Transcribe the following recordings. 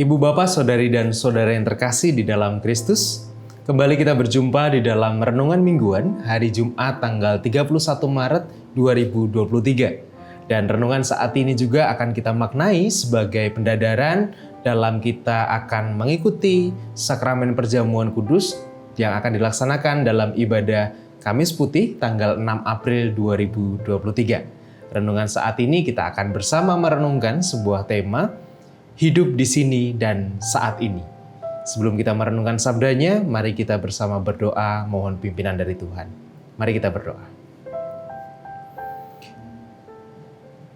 Ibu Bapak, Saudari dan Saudara yang terkasih di dalam Kristus, kembali kita berjumpa di dalam Renungan Mingguan hari Jumat tanggal 31 Maret 2023. Dan renungan saat ini juga akan kita maknai sebagai pendadaran dalam kita akan mengikuti sakramen perjamuan kudus yang akan dilaksanakan dalam ibadah Kamis Putih tanggal 6 April 2023. Renungan saat ini kita akan bersama merenungkan sebuah tema, hidup di sini dan saat ini. Sebelum kita merenungkan sabdanya, mari kita bersama berdoa mohon pimpinan dari Tuhan. Mari kita berdoa.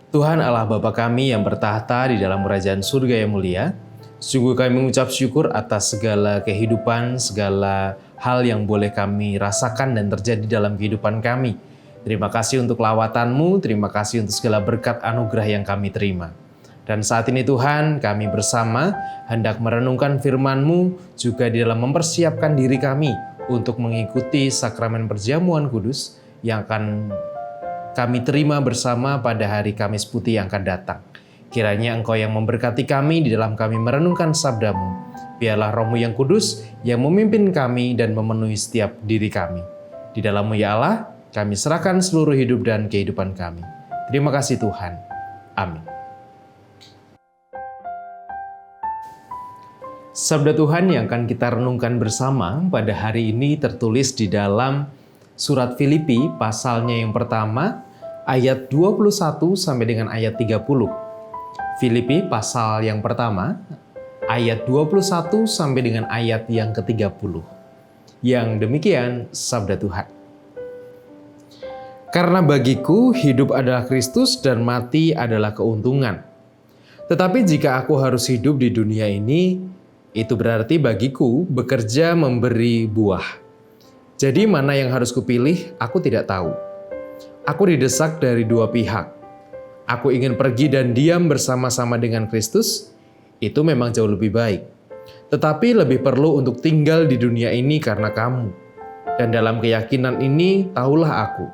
Tuhan Allah Bapa kami yang bertahta di dalam kerajaan surga yang mulia, sungguh kami mengucap syukur atas segala kehidupan, segala hal yang boleh kami rasakan dan terjadi dalam kehidupan kami. Terima kasih untuk lawatan-Mu, terima kasih untuk segala berkat anugerah yang kami terima. Dan saat ini Tuhan, kami bersama hendak merenungkan firman-Mu juga di dalam mempersiapkan diri kami untuk mengikuti sakramen perjamuan kudus yang akan kami terima bersama pada hari Kamis Putih yang akan datang. Kiranya Engkau yang memberkati kami di dalam kami merenungkan sabda-Mu. Biarlah Roh-Mu yang kudus yang memimpin kami dan memenuhi setiap diri kami. Di dalam-Mu ya Allah, kami serahkan seluruh hidup dan kehidupan kami. Terima kasih Tuhan. Amin. Sabda Tuhan yang akan kita renungkan bersama pada hari ini tertulis di dalam surat Filipi pasalnya yang pertama ayat 21 sampai dengan ayat 30. Filipi pasal yang pertama ayat 21 sampai dengan ayat yang ke-30. Yang demikian sabda Tuhan. Karena bagiku hidup adalah Kristus dan mati adalah keuntungan. Tetapi jika aku harus hidup di dunia ini, itu berarti bagiku bekerja memberi buah. Jadi mana yang harus kupilih, aku tidak tahu. Aku didesak dari dua pihak. Aku ingin pergi dan diam bersama-sama dengan Kristus, itu memang jauh lebih baik. Tetapi lebih perlu untuk tinggal di dunia ini karena kamu. Dan dalam keyakinan ini, tahulah aku.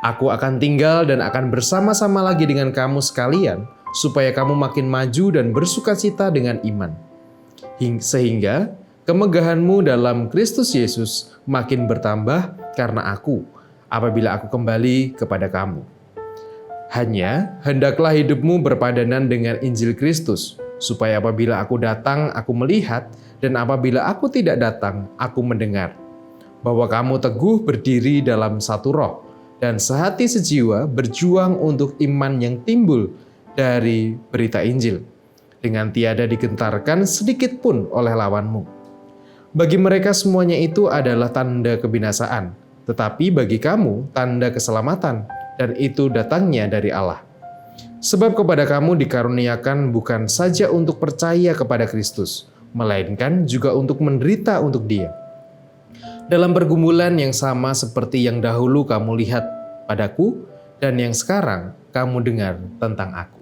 Aku akan tinggal dan akan bersama-sama lagi dengan kamu sekalian, supaya kamu makin maju dan bersukacita dengan iman. Sehingga kemegahanmu dalam Kristus Yesus makin bertambah karena aku, apabila aku kembali kepada kamu. Hanya hendaklah hidupmu berpadanan dengan Injil Kristus, supaya apabila aku datang, aku melihat, dan apabila aku tidak datang, aku mendengar. Bahwa kamu teguh berdiri dalam satu roh, dan sehati sejiwa berjuang untuk iman yang timbul dari berita Injil, dengan tiada digentarkan sedikit pun oleh lawanmu. Bagi mereka semuanya itu adalah tanda kebinasaan, tetapi bagi kamu tanda keselamatan, dan itu datangnya dari Allah. Sebab kepada kamu dikaruniakan bukan saja untuk percaya kepada Kristus, melainkan juga untuk menderita untuk Dia. Dalam pergumulan yang sama seperti yang dahulu kamu lihat padaku, dan yang sekarang kamu dengar tentang aku.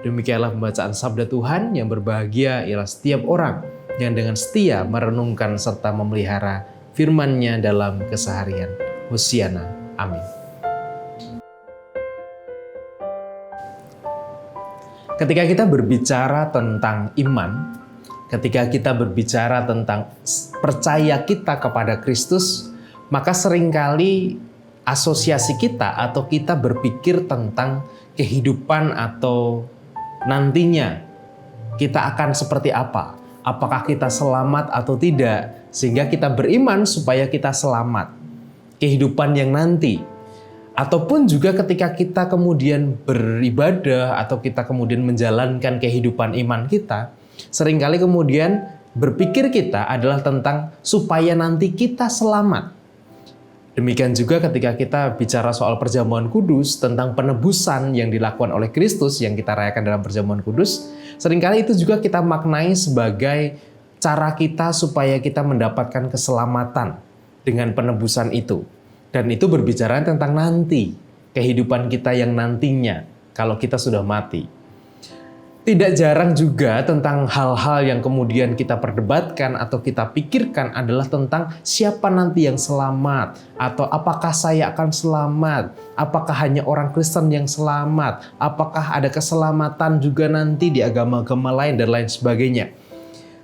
Demikianlah pembacaan sabda Tuhan. Yang berbahagia ialah setiap orang yang dengan setia merenungkan serta memelihara firman-Nya dalam keseharian. Hosiana. Amin. Ketika kita berbicara tentang iman, ketika kita berbicara tentang percaya kita kepada Kristus, maka seringkali asosiasi kita atau kita berpikir tentang kehidupan atau nantinya kita akan seperti apa? Apakah kita selamat atau tidak? Sehingga kita beriman supaya kita selamat. Kehidupan yang nanti. Ataupun juga ketika kita kemudian beribadah atau kita kemudian menjalankan kehidupan iman kita, seringkali kemudian berpikir kita adalah tentang supaya nanti kita selamat. Demikian juga ketika kita bicara soal perjamuan kudus, tentang penebusan yang dilakukan oleh Kristus yang kita rayakan dalam perjamuan kudus, seringkali itu juga kita maknai sebagai cara kita supaya kita mendapatkan keselamatan dengan penebusan itu. Dan itu berbicara tentang nanti, kehidupan kita yang nantinya, kalau kita sudah mati. Tidak jarang juga tentang hal-hal yang kemudian kita perdebatkan atau kita pikirkan adalah tentang siapa nanti yang selamat, atau apakah saya akan selamat, apakah hanya orang Kristen yang selamat, apakah ada keselamatan juga nanti di agama-agama lain dan lain sebagainya.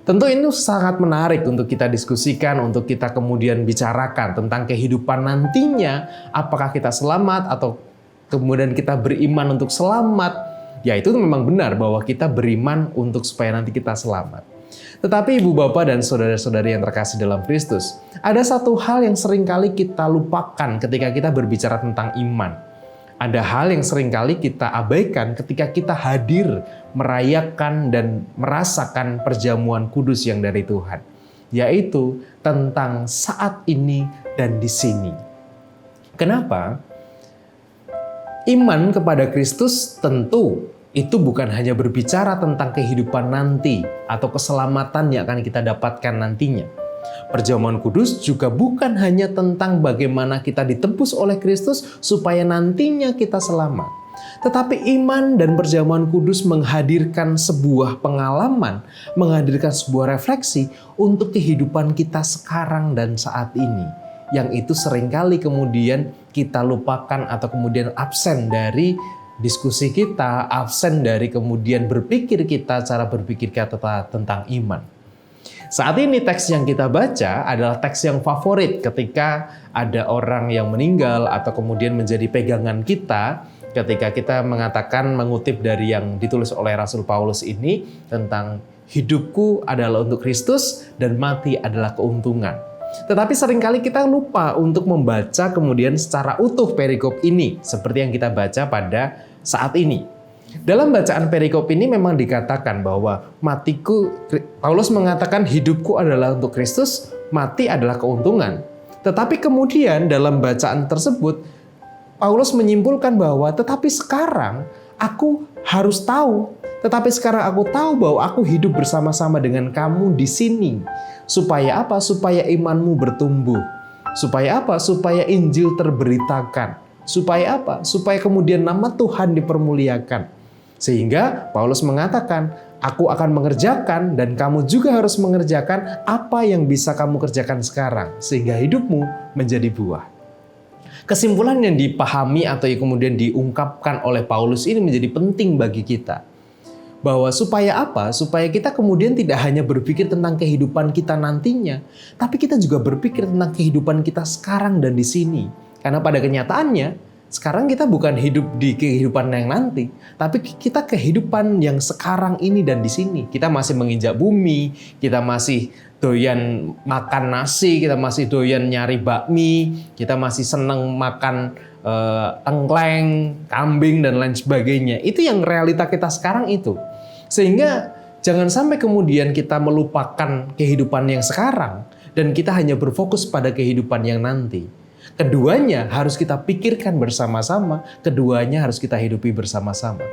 Tentu ini sangat menarik untuk kita diskusikan, untuk kita kemudian bicarakan tentang kehidupan nantinya, apakah kita selamat atau kemudian kita beriman untuk selamat. Ya itu memang benar bahwa kita beriman untuk supaya nanti kita selamat. Tetapi ibu bapak dan saudara-saudari yang terkasih dalam Kristus, ada satu hal yang seringkali kita lupakan ketika kita berbicara tentang iman. Ada hal yang seringkali kita abaikan ketika kita hadir, merayakan dan merasakan perjamuan kudus yang dari Tuhan. Yaitu tentang saat ini dan di sini. Kenapa? Iman kepada Kristus tentu itu bukan hanya berbicara tentang kehidupan nanti atau keselamatan yang akan kita dapatkan nantinya. Perjamuan kudus juga bukan hanya tentang bagaimana kita ditebus oleh Kristus supaya nantinya kita selamat. Tetapi iman dan perjamuan kudus menghadirkan sebuah pengalaman, menghadirkan sebuah refleksi untuk kehidupan kita sekarang dan saat ini. Yang itu seringkali kemudian kita lupakan atau kemudian absen dari diskusi kita, absen dari kemudian berpikir kita, cara berpikir kita tentang iman. Saat ini teks yang kita baca adalah teks yang favorit ketika ada orang yang meninggal atau kemudian menjadi pegangan kita ketika kita mengatakan, mengutip dari yang ditulis oleh Rasul Paulus ini tentang hidupku adalah untuk Kristus dan mati adalah keuntungan. Tetapi seringkali kita lupa untuk membaca kemudian secara utuh perikop ini seperti yang kita baca pada saat ini. Dalam bacaan perikop ini memang dikatakan bahwa Paulus mengatakan hidupku adalah untuk Kristus, mati adalah keuntungan. Tetapi kemudian dalam bacaan tersebut Paulus menyimpulkan bahwa tetapi sekarang aku harus tahu, tetapi sekarang aku tahu bahwa aku hidup bersama-sama dengan kamu di sini. Supaya apa? Supaya imanmu bertumbuh. Supaya apa? Supaya Injil terberitakan. Supaya apa? Supaya kemudian nama Tuhan dipermuliakan. Sehingga Paulus mengatakan, aku akan mengerjakan dan kamu juga harus mengerjakan apa yang bisa kamu kerjakan sekarang. Sehingga hidupmu menjadi buah. Kesimpulan yang dipahami atau yang kemudian diungkapkan oleh Paulus ini menjadi penting bagi kita. Bahwa supaya apa? Supaya kita kemudian tidak hanya berpikir tentang kehidupan kita nantinya, tapi kita juga berpikir tentang kehidupan kita sekarang dan di sini. Karena pada kenyataannya, sekarang kita bukan hidup di kehidupan yang nanti, tapi kita kehidupan yang sekarang ini dan di sini. Kita masih menginjak bumi, kita masih doyan makan nasi, kita masih doyan nyari bakmi, kita masih senang makan tengkleng, kambing, dan lain sebagainya. Itu yang realita kita sekarang itu. Sehingga jangan sampai kemudian kita melupakan kehidupan yang sekarang dan kita hanya berfokus pada kehidupan yang nanti. Keduanya harus kita pikirkan bersama-sama, keduanya harus kita hidupi bersama-sama.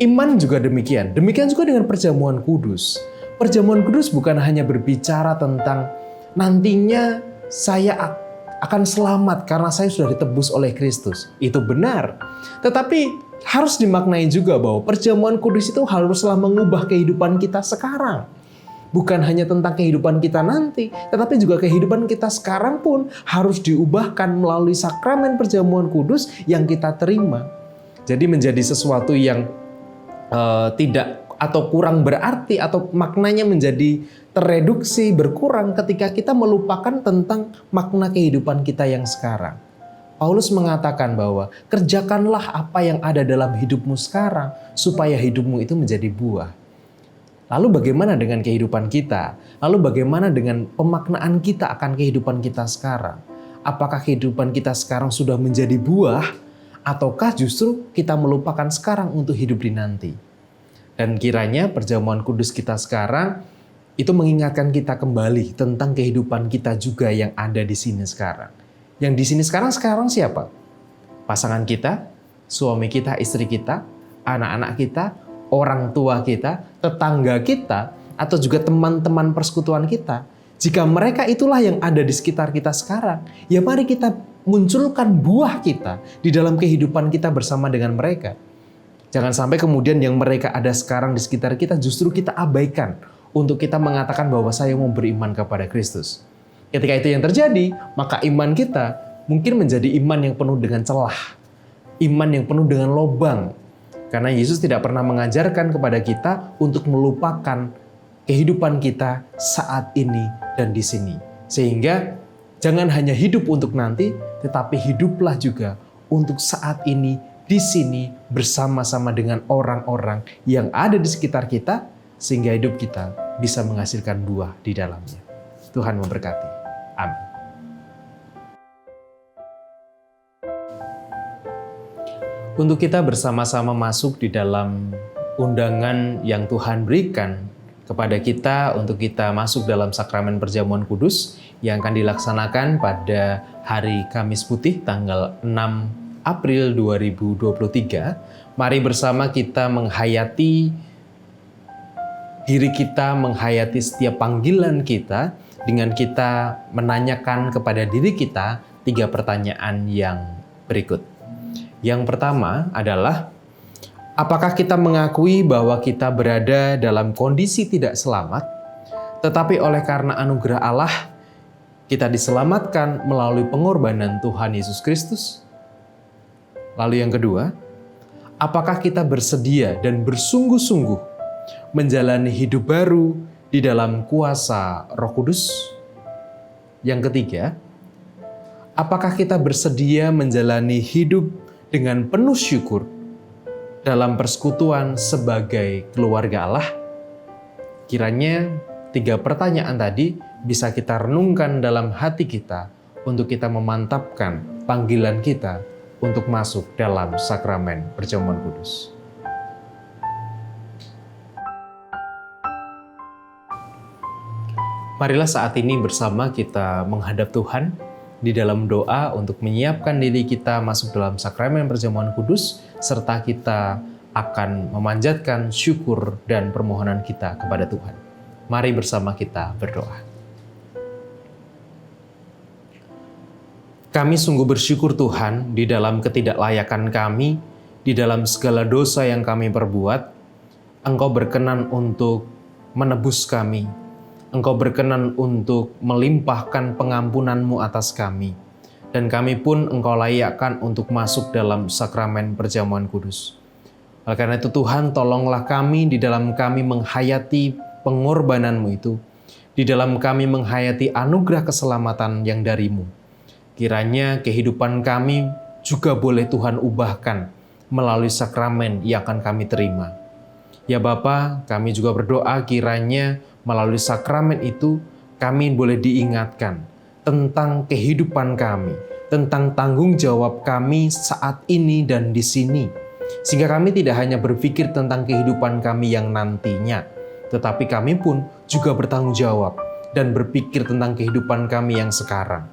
Iman juga demikian. Demikian juga dengan perjamuan kudus. Perjamuan kudus bukan hanya berbicara tentang nantinya saya akan selamat karena saya sudah ditebus oleh Kristus. Itu benar. Tetapi harus dimaknai juga bahwa perjamuan kudus itu haruslah mengubah kehidupan kita sekarang. Bukan hanya tentang kehidupan kita nanti, tetapi juga kehidupan kita sekarang pun harus diubahkan melalui sakramen perjamuan kudus yang kita terima. Jadi menjadi sesuatu yang tidak atau kurang berarti atau maknanya menjadi tereduksi, berkurang ketika kita melupakan tentang makna kehidupan kita yang sekarang. Paulus mengatakan bahwa kerjakanlah apa yang ada dalam hidupmu sekarang supaya hidupmu itu menjadi buah. Lalu bagaimana dengan kehidupan kita? Lalu bagaimana dengan pemaknaan kita akan kehidupan kita sekarang? Apakah kehidupan kita sekarang sudah menjadi buah ataukah justru kita melupakan sekarang untuk hidup di nanti? Dan kiranya perjamuan kudus kita sekarang itu mengingatkan kita kembali tentang kehidupan kita juga yang ada di sini sekarang. Yang di sini sekarang siapa? Pasangan kita, suami kita, istri kita, anak-anak kita, orang tua kita, tetangga kita, atau juga teman-teman persekutuan kita. Jika mereka itulah yang ada di sekitar kita sekarang, ya mari kita munculkan buah kita di dalam kehidupan kita bersama dengan mereka. Jangan sampai kemudian yang mereka ada sekarang di sekitar kita justru kita abaikan untuk kita mengatakan bahwa saya mau beriman kepada Kristus. Ketika itu yang terjadi, maka iman kita mungkin menjadi iman yang penuh dengan celah, iman yang penuh dengan lobang. Karena Yesus tidak pernah mengajarkan kepada kita untuk melupakan kehidupan kita saat ini dan di sini. Sehingga jangan hanya hidup untuk nanti, tetapi hiduplah juga untuk saat ini, di sini, bersama-sama dengan orang-orang yang ada di sekitar kita, sehingga hidup kita bisa menghasilkan buah di dalamnya. Tuhan memberkati. Amin. Untuk kita bersama-sama masuk di dalam undangan yang Tuhan berikan kepada kita untuk kita masuk dalam sakramen perjamuan kudus yang akan dilaksanakan pada hari Kamis Putih tanggal 6 April 2023, mari bersama kita menghayati diri kita, menghayati setiap panggilan kita dengan kita menanyakan kepada diri kita 3 pertanyaan yang berikut. Yang pertama adalah, apakah kita mengakui bahwa kita berada dalam kondisi tidak selamat, tetapi oleh karena anugerah Allah, kita diselamatkan melalui pengorbanan Tuhan Yesus Kristus? Lalu yang kedua, apakah kita bersedia dan bersungguh-sungguh menjalani hidup baru di dalam kuasa Roh Kudus? Yang ketiga, apakah kita bersedia menjalani hidup dengan penuh syukur dalam persekutuan sebagai keluarga Allah? Kiranya 3 pertanyaan tadi bisa kita renungkan dalam hati kita untuk kita memantapkan panggilan kita untuk masuk dalam sakramen perjamuan kudus. Marilah saat ini bersama kita menghadap Tuhan di dalam doa untuk menyiapkan diri kita masuk dalam sakramen perjamuan kudus, serta kita akan memanjatkan syukur dan permohonan kita kepada Tuhan. Mari bersama kita berdoa. Kami sungguh bersyukur Tuhan di dalam ketidaklayakan kami, di dalam segala dosa yang kami perbuat, Engkau berkenan untuk menebus kami. Engkau berkenan untuk melimpahkan pengampunan-Mu atas kami. Dan kami pun Engkau layakkan untuk masuk dalam sakramen perjamuan kudus. Oleh karena itu Tuhan, tolonglah kami di dalam kami menghayati pengorbanan-Mu itu, di dalam kami menghayati anugerah keselamatan yang dari-Mu. Kiranya kehidupan kami juga boleh Tuhan ubahkan melalui sakramen yang akan kami terima. Ya Bapa, kami juga berdoa kiranya melalui sakramen itu kami boleh diingatkan tentang kehidupan kami, tentang tanggung jawab kami saat ini dan di sini. Sehingga kami tidak hanya berpikir tentang kehidupan kami yang nantinya, tetapi kami pun juga bertanggung jawab dan berpikir tentang kehidupan kami yang sekarang.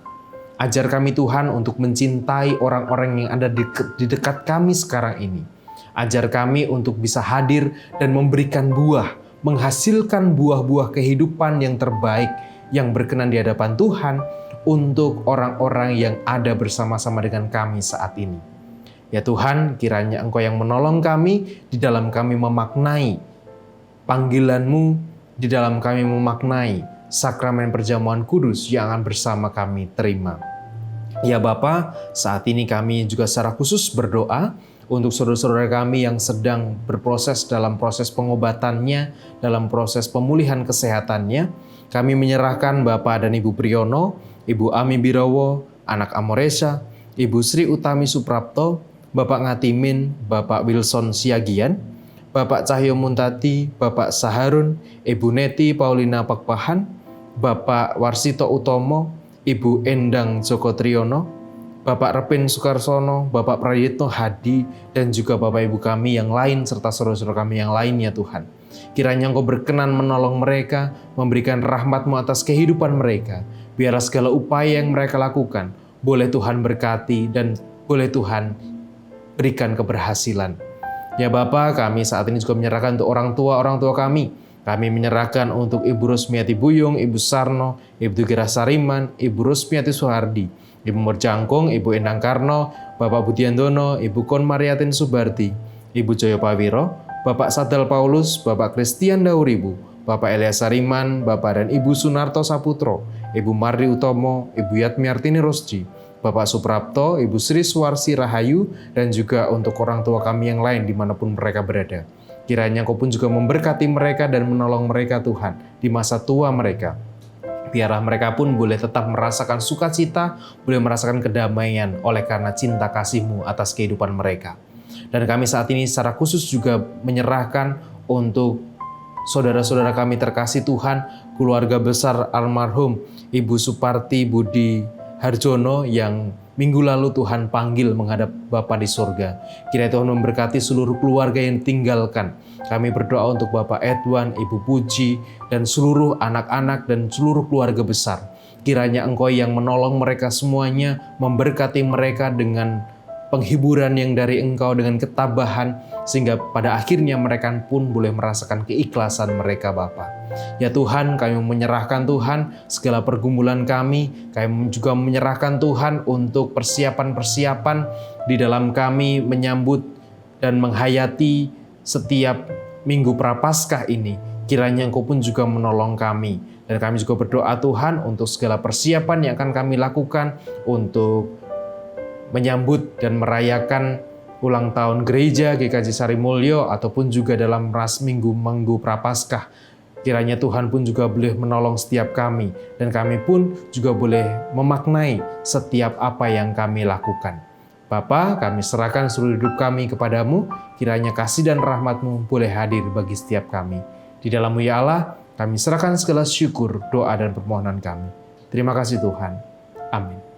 Ajar kami Tuhan untuk mencintai orang-orang yang ada di dekat kami sekarang ini. Ajar kami untuk bisa hadir dan memberikan buah, menghasilkan buah-buah kehidupan yang terbaik, yang berkenan di hadapan Tuhan untuk orang-orang yang ada bersama-sama dengan kami saat ini. Ya Tuhan, kiranya Engkau yang menolong kami di dalam kami memaknai panggilan-Mu, di dalam kami memaknai sakramen perjamuan kudus yang akan bersama kami terima. Ya Bapa, saat ini kami juga secara khusus berdoa untuk saudara-saudara kami yang sedang berproses dalam proses pengobatannya, dalam proses pemulihan kesehatannya. Kami menyerahkan Bapak dan Ibu Priyono, Ibu Ami Birawo, anak Amoresha, Ibu Sri Utami Suprapto, Bapak Ngatimin, Bapak Wilson Siagian, Bapak Cahyo Muntati, Bapak Saharun, Ibu Neti Paulina Pakpahan, Bapak Warsito Utomo, Ibu Endang Joko Triyono, Bapak Repin Sukarsono, Bapak Prayitno Hadi, dan juga Bapak Ibu kami yang lain, serta saudara-saudara kami yang lainnya Tuhan. Kiranya Engkau berkenan menolong mereka, memberikan rahmat-Mu atas kehidupan mereka. Biarlah segala upaya yang mereka lakukan, boleh Tuhan berkati dan boleh Tuhan berikan keberhasilan. Ya Bapa, kami saat ini juga menyerahkan untuk orang tua kami. Kami menyerahkan untuk Ibu Rusmiati Buyung, Ibu Sarno, Ibu Gira Sariman, Ibu Rusmiati Suhardi, Ibu Morjangkung, Ibu Endang Karno, Bapak Budiandono, Ibu Kon Mariatin Subarti, Ibu Joyo Pawiro, Bapak Sadal Paulus, Bapak Christian Dauribu, Bapak Elias Sariman, Bapak dan Ibu Sunarto Saputro, Ibu Mardi Utomo, Ibu Yatmiartini Rosji, Bapak Suprapto, Ibu Sri Suwarsi Rahayu, dan juga untuk orang tua kami yang lain dimanapun mereka berada. Kiranya Engkau pun juga memberkati mereka dan menolong mereka Tuhan di masa tua mereka. Biarlah mereka pun boleh tetap merasakan sukacita, boleh merasakan kedamaian oleh karena cinta kasih-Mu atas kehidupan mereka. Dan kami saat ini secara khusus juga menyerahkan untuk saudara-saudara kami terkasih Tuhan, keluarga besar almarhum Ibu Suparti Budi Harjono yang minggu lalu Tuhan panggil menghadap Bapa di surga. Kiranya Tuhan memberkati seluruh keluarga yang ditinggalkan. Kami berdoa untuk Bapak Edwan, Ibu Puji, dan seluruh anak-anak dan seluruh keluarga besar. Kiranya Engkau yang menolong mereka semuanya, memberkati mereka dengan penghiburan yang dari Engkau, dengan ketabahan, sehingga pada akhirnya mereka pun boleh merasakan keikhlasan mereka Bapa. Ya Tuhan, kami menyerahkan Tuhan segala pergumulan kami juga menyerahkan Tuhan untuk persiapan-persiapan di dalam kami menyambut dan menghayati setiap Minggu Prapaskah ini. Kiranya Engkau pun juga menolong kami. Dan kami juga berdoa Tuhan untuk segala persiapan yang akan kami lakukan untuk menyambut dan merayakan ulang tahun gereja GKJ Sarimulyo ataupun juga dalam Minggu Prapaskah. Kiranya Tuhan pun juga boleh menolong setiap kami dan kami pun juga boleh memaknai setiap apa yang kami lakukan. Bapa, kami serahkan seluruh hidup kami kepadamu, kiranya kasih dan rahmat-Mu boleh hadir bagi setiap kami. Di dalam-Mu ya Allah, kami serahkan segala syukur, doa dan permohonan kami. Terima kasih Tuhan. Amin.